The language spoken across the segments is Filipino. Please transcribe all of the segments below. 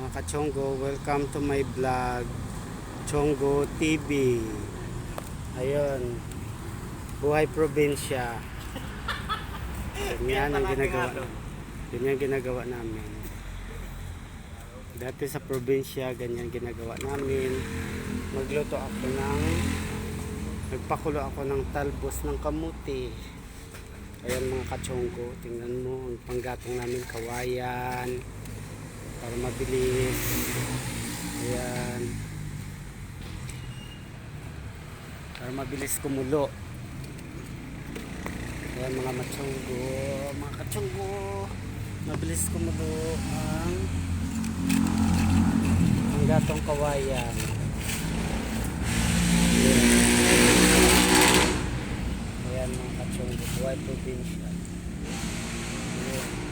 Mga kachonggo, welcome to my vlog, Chonggo TV. Ayun, buhay probinsya. Ganyan ang ginagawa. Ganyan ginagawa namin. Dati sa probinsya, ganyan ginagawa namin. Nagpakulo ako ng talbos ng kamuti. Ayan mga kachonggo, tingnan mo, ang panggatong namin kawayan. Para mabilis. Ayan. Para mabilis kumulo. Ayan mga kachonggo, mabilis kumulo ang gatong kawayan. Ayan mga kachonggo, buhay probinsya. Ayan.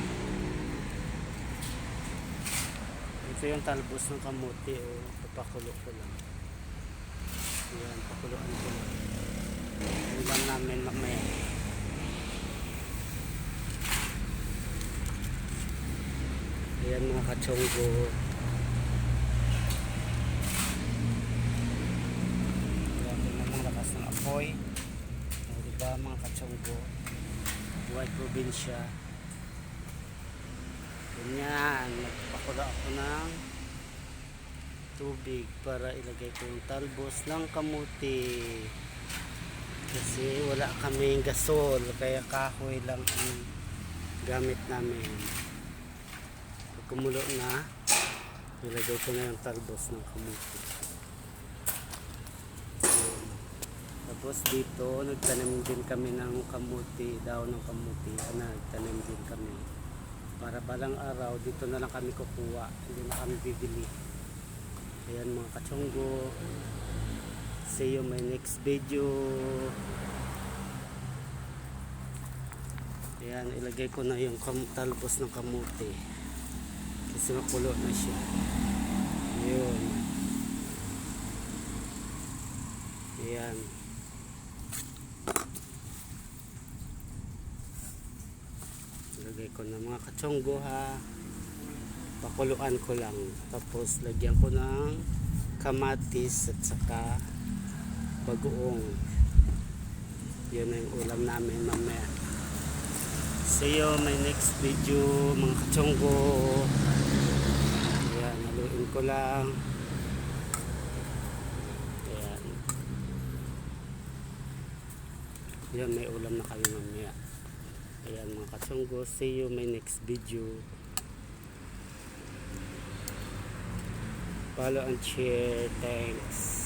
Ito yung talbos ng kamuti, papakulo ko lang. Ayan, pakuluan ko lang. Ulam namin mamaya. Ayan mga kachonggo. Ayan, tingnan mo lakas ng apoy. Diba mga kachonggo? Buhay probinsya. Ganyan, nagpakulo ako ng tubig para ilagay ko yung talbos ng kamuti. Kasi wala kaming gasol, kaya kahoy lang ang gamit namin. Pag kumulo na, ilagay ko na yung talbos ng kamuti. Tapos dito, nagtanim din kami ng kamuti, daon ng kamuti. Nagtanim din kami. Para balang araw, dito na lang kami kukuha. Hindi na kami bibili. Ayan mga kachonggo. See you my next video. Ayan, ilagay ko na yung talbos ng kamuti. Kasi makulo na siya. Ayan. Ayan. Ilagay ko na mga kachonggo ha. Pakuluan ko lang. Tapos lagyan ko ng kamatis at saka bagoong. Yun na yung ulam namin mamaya. See you my next video mga kachonggo. Ayan, haluin ko lang. Ayan. Ayan, may ulam na kami mamaya. Ayan mga kachonggo, see you my next video. Follow and share. Thanks.